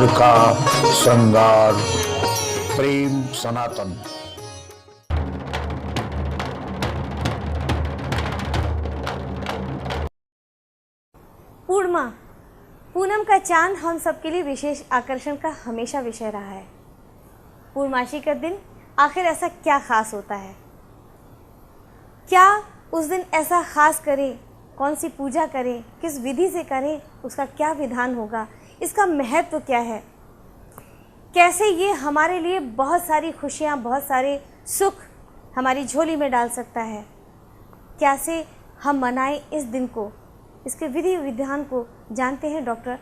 घर का श्रृंगार। प्रेम सनातन। पूर्णिमा, पूनम का चांद हम सबके लिए विशेष आकर्षण का हमेशा विषय रहा है। पूर्णमासी का दिन आखिर ऐसा क्या खास होता है? क्या उस दिन ऐसा खास करें? कौन सी पूजा करें? किस विधि से करें? उसका क्या विधान होगा? इसका महत्व क्या है? कैसे ये हमारे लिए बहुत सारी खुशियाँ, बहुत सारे सुख हमारी झोली में डाल सकता है? कैसे हम मनाएं इस दिन को? इसके विधि विधान को जानते हैं डॉक्टर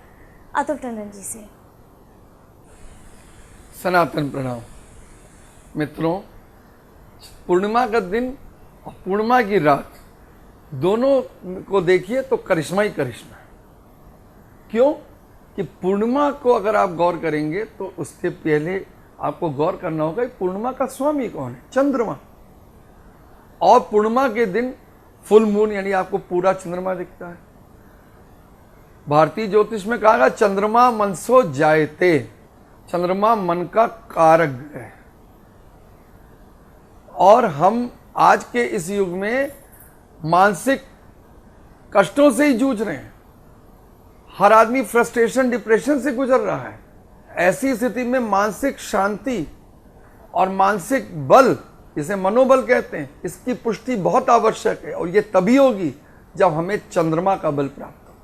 अतुल टंडन जी से। सनातन प्रणाम मित्रों। पूर्णिमा का दिन और पूर्णिमा की रात दोनों को देखिए तो करिश्मा ही करिश्मा है। क्यों कि पूर्णिमा को अगर आप गौर करेंगे तो उसके पहले आपको गौर करना होगा कि पूर्णिमा का स्वामी कौन है? चंद्रमा। और पूर्णिमा के दिन फुल मून यानी आपको पूरा चंद्रमा दिखता है। भारतीय ज्योतिष में कहा गया चंद्रमा मनसो जायते, चंद्रमा मन का कारक ग्रह है। और हम आज के इस युग में मानसिक कष्टों से ही जूझ रहे हैं। हर आदमी फ्रस्ट्रेशन, डिप्रेशन से गुजर रहा है। ऐसी स्थिति में मानसिक शांति और मानसिक बल, जिसे मनोबल कहते हैं, इसकी पुष्टि बहुत आवश्यक है। और ये तभी होगी जब हमें चंद्रमा का बल प्राप्त हो।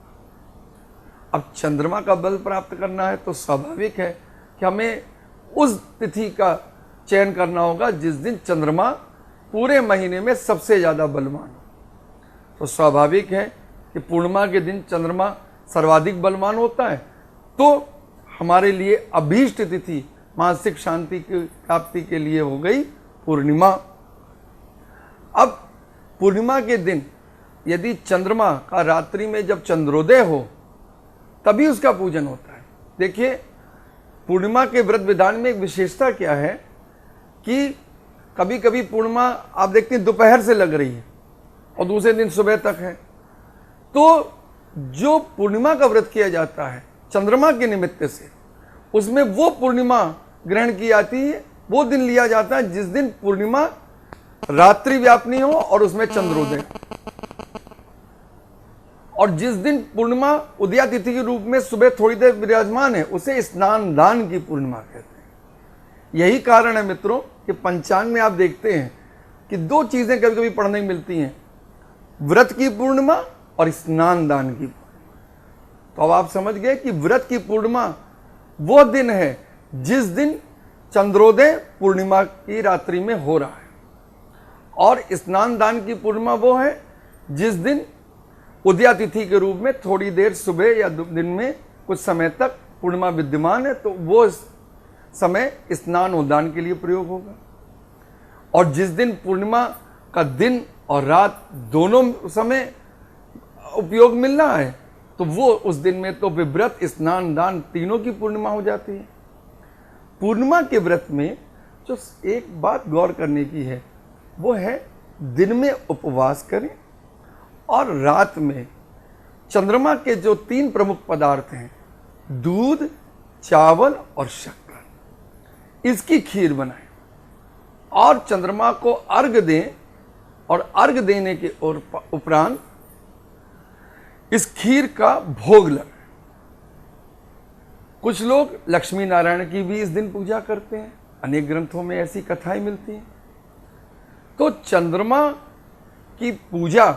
अब चंद्रमा का बल प्राप्त करना है तो स्वाभाविक है कि हमें उस तिथि का चयन करना होगा जिस दिन चंद्रमा पूरे महीने में सबसे ज़्यादा बलवान हो। तो स्वाभाविक है कि पूर्णिमा के दिन चंद्रमा सर्वाधिक बलवान होता है। तो हमारे लिए अभीष्ट तिथि मानसिक शांति की प्राप्ति के लिए हो गई पूर्णिमा। अब पूर्णिमा के दिन यदि चंद्रमा का रात्रि में जब चंद्रोदय हो तभी उसका पूजन होता है। देखिए, पूर्णिमा के व्रत विधान में एक विशेषता क्या है कि कभी कभी पूर्णिमा आप देखते हैं दोपहर से लग रही है और दूसरे दिन सुबह तक है। तो जो पूर्णिमा का व्रत किया जाता है चंद्रमा के निमित्त से, उसमें वो पूर्णिमा ग्रहण की जाती है, वो दिन लिया जाता है जिस दिन पूर्णिमा रात्रि व्यापनी हो और उसमें चंद्रोदय। और जिस दिन पूर्णिमा उदयातिथि के रूप में सुबह थोड़ी देर विराजमान है उसे स्नान दान की पूर्णिमा कहते हैं। यही कारण है मित्रों कि पंचांग में आप देखते हैं कि दो चीजें कभी कभी पढ़ने को मिलती हैं, व्रत की पूर्णिमा और स्नान दान की पूर्णिमा। तो अब आप समझ गए कि व्रत की पूर्णिमा वो दिन है जिस दिन चंद्रोदय पूर्णिमा की रात्रि में हो रहा है, और स्नान दान की पूर्णिमा वो है जिस दिन उदयातिथि के रूप में थोड़ी देर सुबह या दिन में कुछ समय तक पूर्णिमा विद्यमान है, तो वो समय स्नान और दान के लिए प्रयोग होगा। और जिस दिन पूर्णिमा का दिन और रात दोनों समय उपयोग मिल रहा है तो वो उस दिन में तो व्रत स्नान दान तीनों की पूर्णिमा हो जाती है। पूर्णिमा के व्रत में जो एक बात गौर करने की है वो है दिन में उपवास करें और रात में चंद्रमा के जो तीन प्रमुख पदार्थ हैं, दूध, चावल और शक्कर, इसकी खीर बनाएं और चंद्रमा को अर्घ दें। और अर्घ देने के उपरांत इस खीर का भोग लगाएं। कुछ लोग लक्ष्मी नारायण की भी इस दिन पूजा करते हैं, अनेक ग्रंथों में ऐसी कथाएं मिलती हैं। तो चंद्रमा की पूजा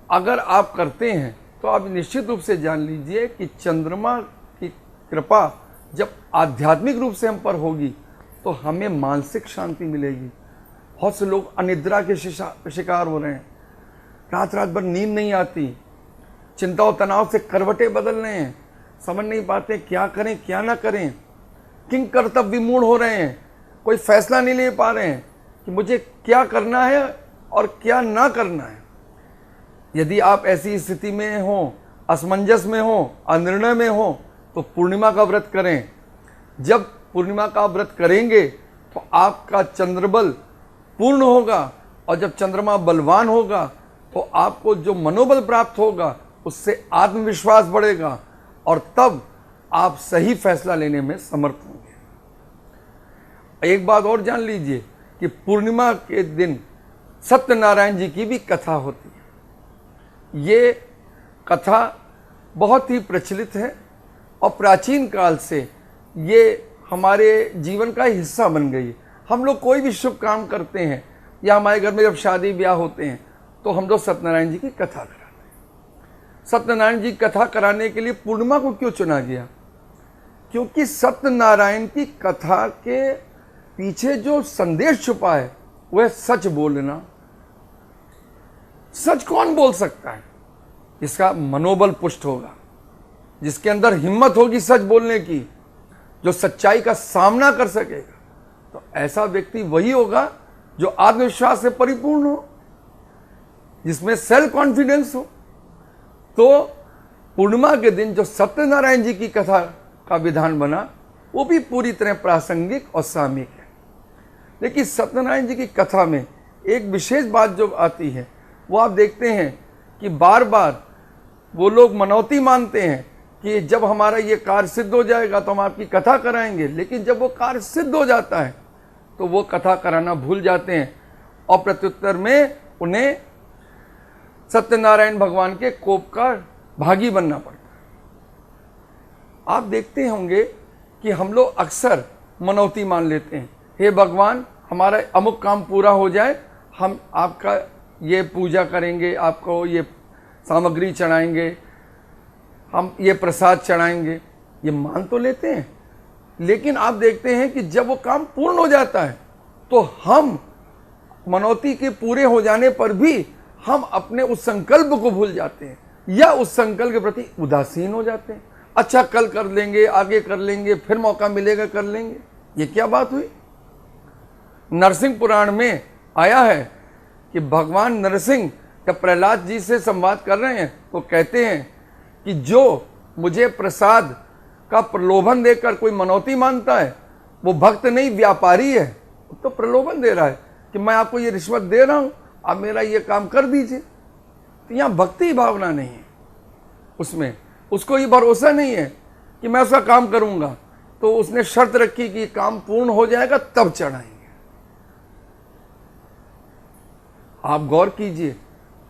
अगर आप करते हैं तो आप निश्चित रूप से जान लीजिए कि चंद्रमा की कृपा जब आध्यात्मिक रूप से हम पर होगी तो हमें मानसिक शांति मिलेगी। बहुत से लोग अनिद्रा के शिकार हो रहे हैं, रात रात भर नींद नहीं आती, चिंता और तनाव से करवटें बदल रहे हैं, समझ नहीं पाते क्या करें क्या ना करें, किंग कर्तव्य विमूढ़ हो रहे हैं, कोई फैसला नहीं ले पा रहे हैं कि मुझे क्या करना है और क्या ना करना है। यदि आप ऐसी स्थिति में हो, असमंजस में हो, अनिर्णय में हो, तो पूर्णिमा का व्रत करें। जब पूर्णिमा का व्रत करेंगे तो आपका चंद्रबल पूर्ण होगा, और जब चंद्रमा बलवान होगा तो आपको जो मनोबल प्राप्त होगा उससे आत्मविश्वास बढ़ेगा, और तब आप सही फैसला लेने में समर्थ होंगे। एक बात और जान लीजिए कि पूर्णिमा के दिन सत्यनारायण जी की भी कथा होती है। ये कथा बहुत ही प्रचलित है और प्राचीन काल से ये हमारे जीवन का हिस्सा बन गई है। हम लोग कोई भी शुभ काम करते हैं या हमारे घर में जब शादी ब्याह होते हैं तो हम लोग सत्यनारायण जी की कथा कराते हैं। सत्यनारायण जी की कथा कराने के लिए पूर्णिमा को क्यों चुना गया? क्योंकि सत्यनारायण की कथा के पीछे जो संदेश छुपा है वह सच बोलना। सच कौन बोल सकता है? जिसका मनोबल पुष्ट होगा, जिसके अंदर हिम्मत होगी सच बोलने की, जो सच्चाई का सामना कर सकेगा, तो ऐसा व्यक्ति वही होगा जो आत्मविश्वास से परिपूर्ण हो, जिसमें सेल्फ कॉन्फिडेंस हो। तो पूर्णिमा के दिन जो सत्यनारायण जी की कथा का विधान बना वो भी पूरी तरह प्रासंगिक और सामयिक है। लेकिन सत्यनारायण जी की कथा में एक विशेष बात जो आती है वो आप देखते हैं कि बार बार वो लोग मनौती मानते हैं कि जब हमारा ये कार्य सिद्ध हो जाएगा तो हम आपकी कथा कराएंगे, लेकिन जब वो कार्य सिद्ध हो जाता है तो वो कथा कराना भूल जाते हैं और प्रत्युत्तर में उन्हें सत्यनारायण भगवान के कोप का भागी बनना पड़ता है। आप देखते होंगे कि हम लोग अक्सर मनौती मान लेते हैं, हे भगवान हमारा अमुक काम पूरा हो जाए, हम आपका ये पूजा करेंगे, आपको ये सामग्री चढ़ाएंगे, हम ये प्रसाद चढ़ाएंगे। ये मान तो लेते हैं, लेकिन आप देखते हैं कि जब वो काम पूर्ण हो जाता है तो हम मनौती के पूरे हो जाने पर भी हम अपने उस संकल्प को भूल जाते हैं या उस संकल्प के प्रति उदासीन हो जाते हैं। अच्छा कल कर लेंगे, आगे कर लेंगे, फिर मौका मिलेगा कर लेंगे। ये क्या बात हुई? नरसिंह पुराण में आया है कि भगवान नरसिंह जब प्रहलाद जी से संवाद कर रहे हैं तो कहते हैं कि जो मुझे प्रसाद का प्रलोभन देकर कोई मनौती मानता है वो भक्त नहीं व्यापारी है। तो प्रलोभन दे रहा है कि मैं आपको ये रिश्वत दे रहा हूं, आप मेरा ये काम कर दीजिए। तो यहाँ भक्ति भावना नहीं है उसमें, उसको ये भरोसा नहीं है कि मैं उसका काम करूंगा। तो उसने शर्त रखी कि काम पूर्ण हो जाएगा तब चढ़ाएंगे। आप गौर कीजिए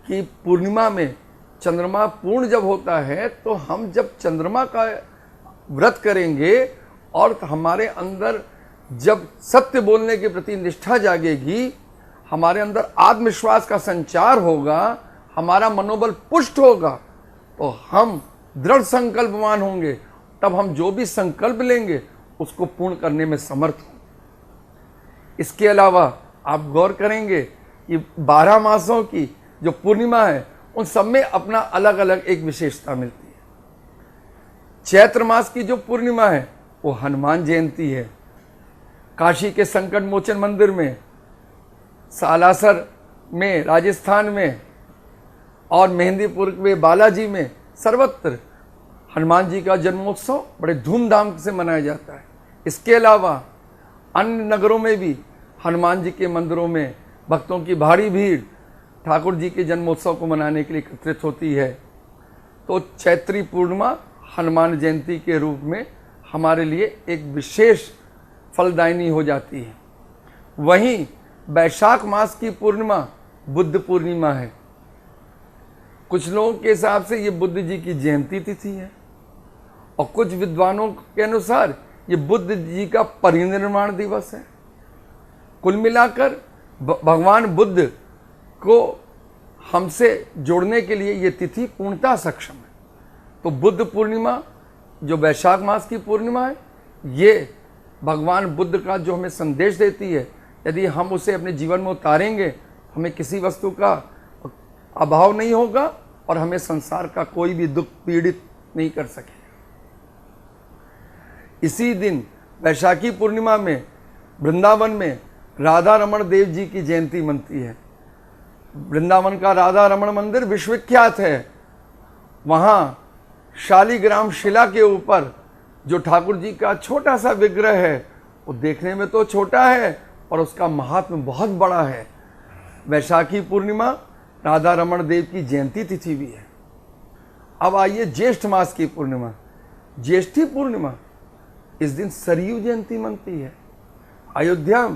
कि पूर्णिमा में चंद्रमा पूर्ण जब होता है तो हम जब चंद्रमा का व्रत करेंगे और हमारे अंदर जब सत्य बोलने के प्रति निष्ठा जागेगी, हमारे अंदर आत्मविश्वास का संचार होगा, हमारा मनोबल पुष्ट होगा, तो हम दृढ़ संकल्पवान होंगे। तब हम जो भी संकल्प लेंगे उसको पूर्ण करने में समर्थ होंगे। इसके अलावा आप गौर करेंगे कि 12 मासों की जो पूर्णिमा है उन सब में अपना अलग अलग एक विशेषता मिलती है। चैत्र मास की जो पूर्णिमा है वो हनुमान जयंती है। काशी के संकट मोचन मंदिर में, सालासर में राजस्थान में और मेहंदीपुर में बालाजी में सर्वत्र हनुमान जी का जन्मोत्सव बड़े धूमधाम से मनाया जाता है। इसके अलावा अन्य नगरों में भी हनुमान जी के मंदिरों में भक्तों की भारी भीड़ ठाकुर जी के जन्मोत्सव को मनाने के लिए एकत्रित होती है। तो चैत्री पूर्णिमा हनुमान जयंती के रूप में हमारे लिए एक विशेष फलदायिनी हो जाती है। वहीं वैशाख मास की पूर्णिमा बुद्ध पूर्णिमा है। कुछ लोगों के हिसाब से ये बुद्ध जी की जयंती तिथि है और कुछ विद्वानों के अनुसार ये बुद्ध जी का परिनिर्वाण दिवस है। कुल मिलाकर भगवान बुद्ध को हमसे जोड़ने के लिए ये तिथि पूर्णतः सक्षम है। तो बुद्ध पूर्णिमा जो वैशाख मास की पूर्णिमा है, ये भगवान बुद्ध का जो हमें संदेश देती है, यदि हम उसे अपने जीवन में उतारेंगे हमें किसी वस्तु का अभाव नहीं होगा और हमें संसार का कोई भी दुख पीड़ित नहीं कर सकेगा। इसी दिन वैशाखी पूर्णिमा में वृंदावन में राधा रमण देव जी की जयंती मनती है। वृंदावन का राधा रमण मंदिर विश्वविख्यात है। वहाँ शालिग्राम शिला के ऊपर जो ठाकुर जी का छोटा सा विग्रह है वो देखने में तो छोटा है और उसका महात्म्य बहुत बड़ा है। वैशाखी पूर्णिमा राधा रमण देव की जयंती तिथि भी है। अब आइए ज्येष्ठ मास की पूर्णिमा। ज्येष्ठी पूर्णिमा, इस दिन सरयू जयंती मनती है। अयोध्या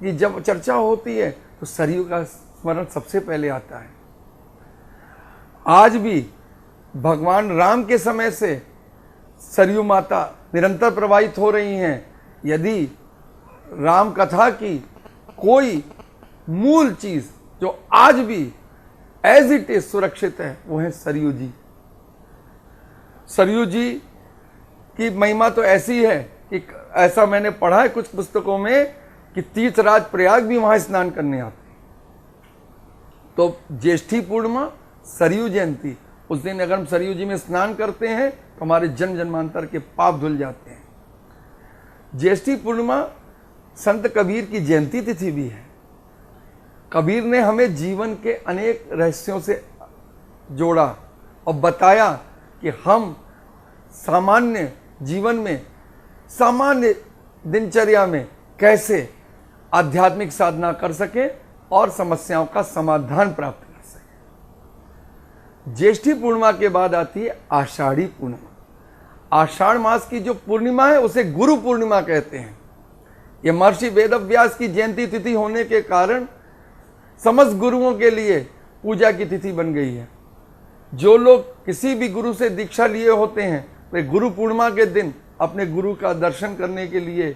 की जब चर्चा होती है तो सरयू का स्मरण सबसे पहले आता है। आज भी भगवान राम के समय से सरयू माता निरंतर प्रवाहित हो रही हैं। यदि राम कथा की कोई मूल चीज जो आज भी एज इट इज सुरक्षित है, वो है सरयू जी। सरयू जी की महिमा तो ऐसी है कि ऐसा मैंने पढ़ा है कुछ पुस्तकों में कि तीर्थराज प्रयाग भी वहां स्नान करने आते। तो ज्येष्ठी पूर्णिमा, सरयू जयंती, उस दिन अगर हम सरयू जी में स्नान करते हैं तो हमारे जन्म जन्मांतर के पाप धुल जाते हैं। ज्येष्ठी पूर्णिमा संत कबीर की जयंती तिथि भी है। कबीर ने हमें जीवन के अनेक रहस्यों से जोड़ा और बताया कि हम सामान्य जीवन में, सामान्य दिनचर्या में कैसे आध्यात्मिक साधना कर सके और समस्याओं का समाधान प्राप्त कर सके। ज्येष्ठी पूर्णिमा के बाद आती है आषाढ़ी पूर्णिमा। आषाढ़ मास की जो पूर्णिमा है उसे गुरु पूर्णिमा कहते हैं। यह महर्षि वेदव्यास की जयंती तिथि होने के कारण समस्त गुरुओं के लिए पूजा की तिथि बन गई है। जो लोग किसी भी गुरु से दीक्षा लिए होते हैं वे गुरु पूर्णिमा के दिन अपने गुरु का दर्शन करने के लिए,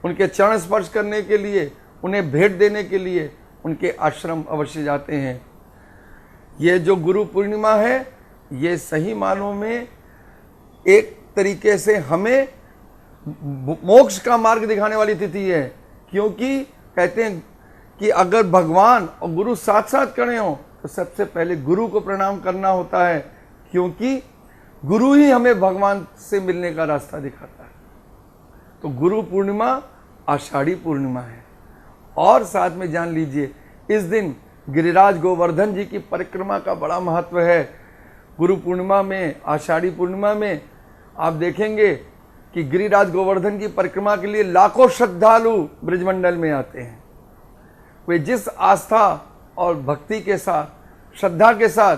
उनके चरण स्पर्श करने के लिए, उन्हें भेंट देने के लिए उनके आश्रम अवश्य जाते हैं। ये जो गुरु पूर्णिमा है ये सही मानों में एक तरीके से हमें मोक्ष का मार्ग दिखाने वाली तिथि है, क्योंकि कहते हैं कि अगर भगवान और गुरु साथ साथ खड़े हों तो सबसे पहले गुरु को प्रणाम करना होता है, क्योंकि गुरु ही हमें भगवान से मिलने का रास्ता दिखाता है। तो गुरु पूर्णिमा आषाढ़ी पूर्णिमा है। और साथ में जान लीजिए इस दिन गिरिराज गोवर्धन जी की परिक्रमा का बड़ा महत्व है। गुरु पूर्णिमा में, आषाढ़ी पूर्णिमा में आप देखेंगे कि गिरिराज गोवर्धन की परिक्रमा के लिए लाखों श्रद्धालु ब्रजमंडल में आते हैं। वे जिस आस्था और भक्ति के साथ, श्रद्धा के साथ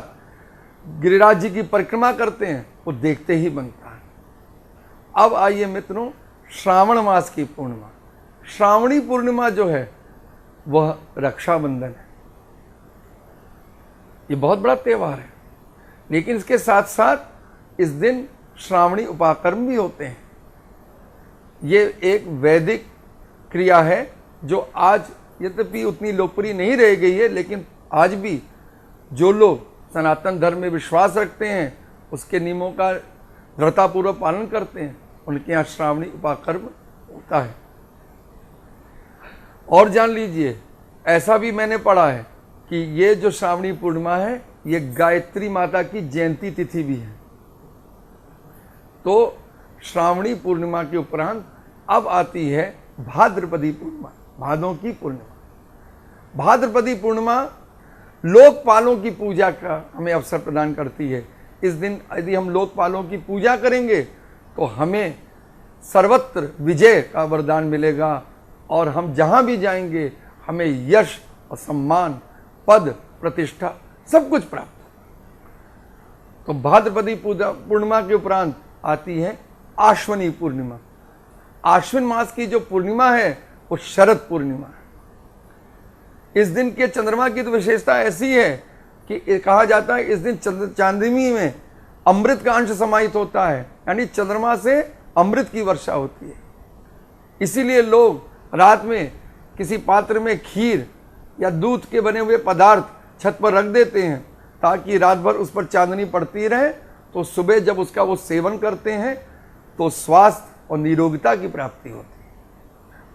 गिरिराज जी की परिक्रमा करते हैं वो देखते ही बनता है। अब आइए मित्रों, श्रावण मास की पूर्णिमा। श्रावणी पूर्णिमा जो है वह रक्षाबंधन है। ये बहुत बड़ा त्यौहार है, लेकिन इसके साथ साथ इस दिन श्रावणी उपाकर्म भी होते हैं। ये एक वैदिक क्रिया है जो आज यद्यपि उतनी लोकप्रिय नहीं रह गई है, लेकिन आज भी जो लोग सनातन धर्म में विश्वास रखते हैं, उसके नियमों का दृढ़तापूर्वक पालन करते हैं, उनके यहाँ श्रावणी उपाकर्म होता है। और जान लीजिए, ऐसा भी मैंने पढ़ा है कि ये जो श्रावणी पूर्णिमा है ये गायत्री माता की जयंती तिथि भी है। तो श्रावणी पूर्णिमा के उपरांत अब आती है भाद्रपदी पूर्णिमा, भादों की पूर्णिमा। भाद्रपदी पूर्णिमा लोकपालों की पूजा का हमें अवसर प्रदान करती है। इस दिन यदि हम लोकपालों की पूजा करेंगे तो हमें सर्वत्र विजय का वरदान मिलेगा और हम जहाँ भी जाएंगे हमें यश और सम्मान, पद, प्रतिष्ठा सब कुछ प्राप्त। तो भाद्रपदी पूर्णिमा के उपरांत आती है आश्विनी पूर्णिमा। आश्विन मास की जो पूर्णिमा है वो शरद पूर्णिमा है। इस दिन के चंद्रमा की तो विशेषता ऐसी है कि कहा जाता है इस दिन चांदनी में अमृत का अंश समाहित होता है, यानी चंद्रमा से अमृत की वर्षा होती है। इसीलिए लोग रात में किसी पात्र में खीर या दूध के बने हुए पदार्थ छत पर रख देते हैं ताकि रात भर उस पर चांदनी पड़ती रहे, तो सुबह जब उसका वो सेवन करते हैं तो स्वास्थ्य और निरोगिता की प्राप्ति होती है।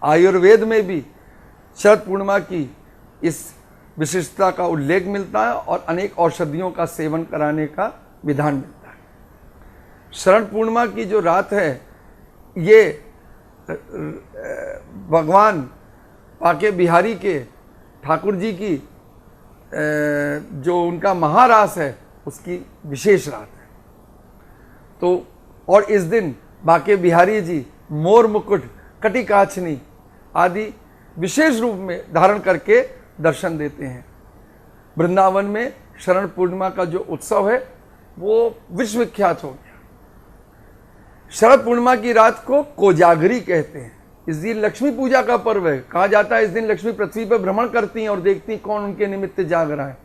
आयुर्वेद में भी शरद पूर्णिमा की इस विशिष्टता का उल्लेख मिलता है और अनेक औषधियों का सेवन कराने का विधान मिलता है। शरद पूर्णिमा की जो रात है ये भगवान पाके बिहारी के ठाकुर जी की जो उनका महारास है उसकी विशेष रात है। तो और इस दिन बाके बिहारी जी मोर मुकुट, कटिकाचनी आदि विशेष रूप में धारण करके दर्शन देते हैं। वृंदावन में शरण पूर्णिमा का जो उत्सव है वो विश्वविख्यात हो गया। शरद पूर्णिमा की रात को कोजागरी कहते हैं। इस दिन लक्ष्मी पूजा का पर्व है। कहा जाता है इस दिन लक्ष्मी पृथ्वी पर भ्रमण करती हैं और देखती हैं कौन उनके निमित्त जाग रहा है,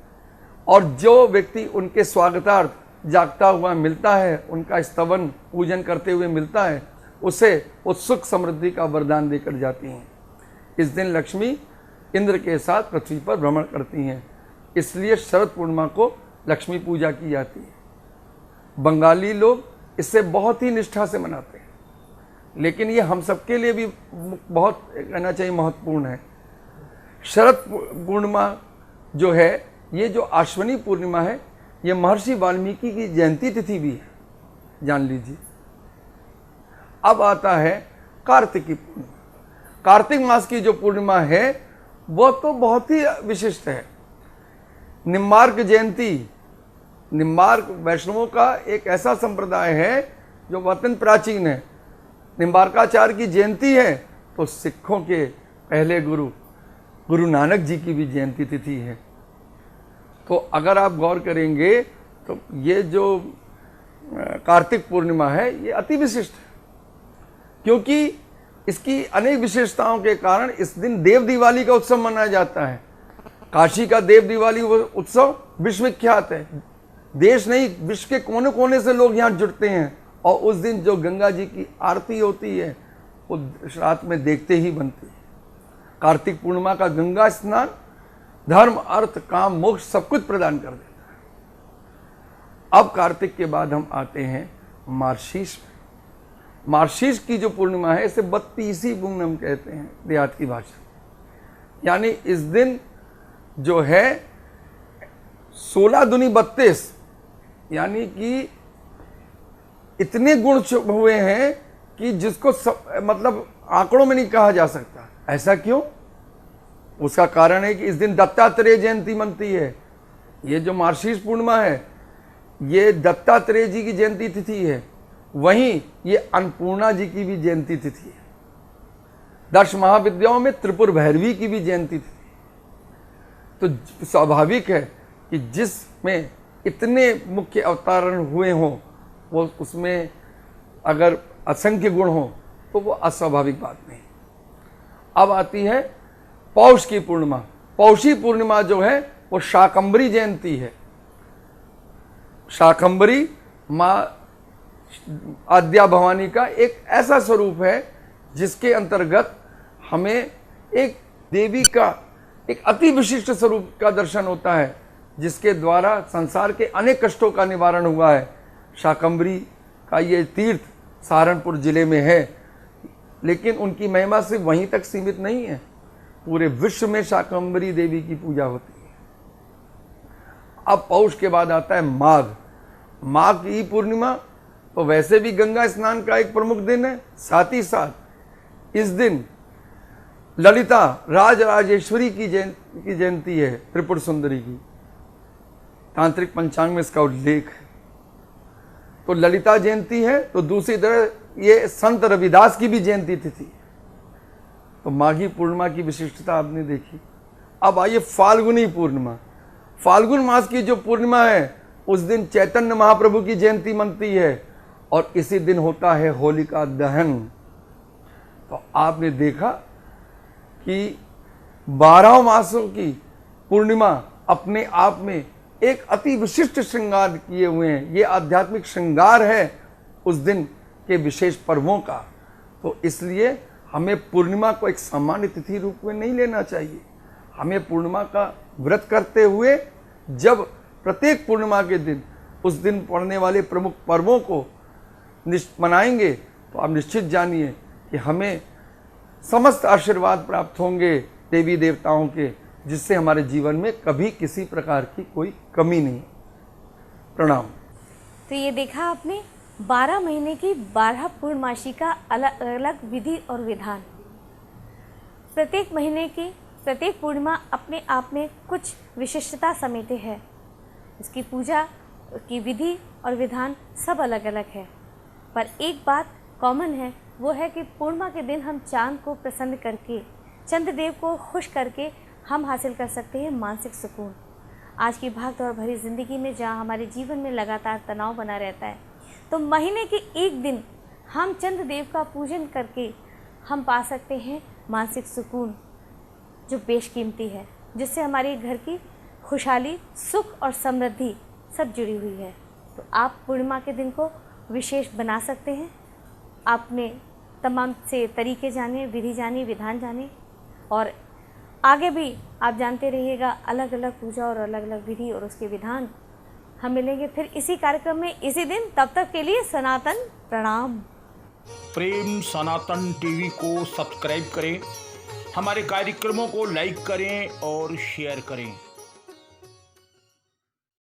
और जो व्यक्ति उनके स्वागतार्थ जागता हुआ मिलता है, उनका स्तवन पूजन करते हुए मिलता है, उसे वो सुख समृद्धि का वरदान देकर जाती हैं। इस दिन लक्ष्मी इंद्र के साथ पृथ्वी पर भ्रमण करती हैं, इसलिए शरद पूर्णिमा को लक्ष्मी पूजा की जाती है। बंगाली लोग इसे बहुत ही निष्ठा से मनाते हैं, लेकिन ये हम सबके लिए भी बहुत कहना चाहिए महत्वपूर्ण है। शरद पूर्णिमा जो है, ये जो आश्विनी पूर्णिमा है, ये महर्षि वाल्मीकि की जयंती तिथि भी है, जान लीजिए। अब आता है कार्तिकी पूर्णिमा। कार्तिक मास की जो पूर्णिमा है वो तो बहुत ही विशिष्ट है। निम्बार्क जयंती, निम्बार्क वैष्णवों का एक ऐसा संप्रदाय है जो अत्यंत प्राचीन है। निम्बार्काचार्य की जयंती है तो सिखों के पहले गुरु नानक जी की भी जयंती तिथि है। तो अगर आप गौर करेंगे तो ये जो कार्तिक पूर्णिमा है ये अति विशिष्ट है, क्योंकि इसकी अनेक विशेषताओं के कारण इस दिन देव दिवाली का उत्सव मनाया जाता है। काशी का देव दिवाली उत्सव विश्वविख्यात है। देश नहीं, विश्व के कोने कोने से लोग यहाँ जुटते हैं, और उस दिन जो गंगा जी की आरती होती है वो रात में देखते ही बनती है। कार्तिक पूर्णिमा का गंगा स्नान धर्म, अर्थ, काम, मोक्ष सब कुछ प्रदान कर देता है। अब कार्तिक के बाद हम आते हैं मार्गशीर्ष में। मार्गशीर्ष की जो पूर्णिमा है इसे 32वीं पूनम कहते हैं देहात की भाषा। यानी इस दिन जो है 16 दूनी 32, यानी कि इतने गुण हुए हैं कि जिसको मतलब आंकड़ों में नहीं कहा जा सकता। ऐसा क्यों? उसका कारण है कि इस दिन दत्तात्रेय जयंती मनती है। ये जो मार्गशीर्ष पूर्णिमा है ये दत्तात्रेय जी की जयंती तिथि है, वहीं ये अन्नपूर्णा जी की भी जयंती तिथि है। 10 महाविद्याओं में त्रिपुर भैरवी की भी जयंती तिथि। तो स्वाभाविक है कि जिसमें इतने मुख्य अवतारण हुए हों वो उसमें अगर असंख्य गुण हो तो वो अस्वाभाविक बात नहीं। अब आती है पौष की पूर्णिमा। पौषी पूर्णिमा जो है वो शाकंभरी जयंती है। शाकंभरी माँ आद्या भवानी का एक ऐसा स्वरूप है जिसके अंतर्गत हमें एक देवी का एक अति विशिष्ट स्वरूप का दर्शन होता है, जिसके द्वारा संसार के अनेक कष्टों का निवारण हुआ है। शाकंभरी का ये तीर्थ सहारनपुर जिले में है, लेकिन उनकी महिमा सिर्फ वहीं तक सीमित नहीं है, पूरे विश्व में शाकंभरी देवी की पूजा होती है। अब पौष के बाद आता है माघ। माघ की पूर्णिमा तो वैसे भी गंगा स्नान का एक प्रमुख दिन है, साथ ही साथ इस दिन ललिता राजराजेश्वरी की जयंती है, त्रिपुर सुंदरी की। तांत्रिक पंचांग में इसका उल्लेख है। तो ललिता जयंती है, तो दूसरी तरह ये संत रविदास की भी जयंती तिथि। तो माघी पूर्णिमा की विशिष्टता आपने देखी। अब आइए फाल्गुनी पूर्णिमा। फाल्गुन मास की जो पूर्णिमा है उस दिन चैतन्य महाप्रभु की जयंती मनती है, और इसी दिन होता है होलिका दहन। तो आपने देखा कि 12 मासों की पूर्णिमा अपने आप में एक अति विशिष्ट श्रृंगार किए हुए हैं। ये आध्यात्मिक श्रृंगार है उस दिन के विशेष पर्वों का। तो इसलिए हमें पूर्णिमा को एक सामान्य तिथि रूप में नहीं लेना चाहिए। हमें पूर्णिमा का व्रत करते हुए जब प्रत्येक पूर्णिमा के दिन उस दिन पड़ने वाले प्रमुख पर्वों को मनाएंगे तो आप निश्चित जानिए कि हमें समस्त आशीर्वाद प्राप्त होंगे देवी देवताओं के, जिससे हमारे जीवन में कभी किसी प्रकार की कोई कमी नहीं। प्रणाम। तो ये देखा आपने 12 महीने की 12 पूर्णमासी का अलग अलग विधि और विधान। प्रत्येक महीने की प्रत्येक पूर्णिमा अपने आप में कुछ विशिष्टता समेटे है। इसकी पूजा की विधि और विधान सब अलग अलग है, पर एक बात कॉमन है, वो है कि पूर्णिमा के दिन हम चांद को प्रसन्न करके, चंद्रदेव को खुश करके हम हासिल कर सकते हैं मानसिक सुकून। आज की भागदौड़ भरी ज़िंदगी में जहाँ हमारे जीवन में लगातार तनाव बना रहता है, तो महीने के एक दिन हम चंद्रदेव का पूजन करके हम पा सकते हैं मानसिक सुकून, जो बेशकीमती है, जिससे हमारे घर की खुशहाली, सुख और समृद्धि सब जुड़ी हुई है। तो आप पूर्णिमा के दिन को विशेष बना सकते हैं। आपने तमाम से तरीके जाने, विधि जानी, विधान जाने, और आगे भी आप जानते रहिएगा अलग अलग पूजा और अलग अलग विधि और उसके विधान। हम मिलेंगे फिर इसी कार्यक्रम में इसी दिन। तब तक के लिए सनातन प्रणाम। प्रेम सनातन टीवी को सब्सक्राइब करें, हमारे कार्यक्रमों को लाइक करें और शेयर करें।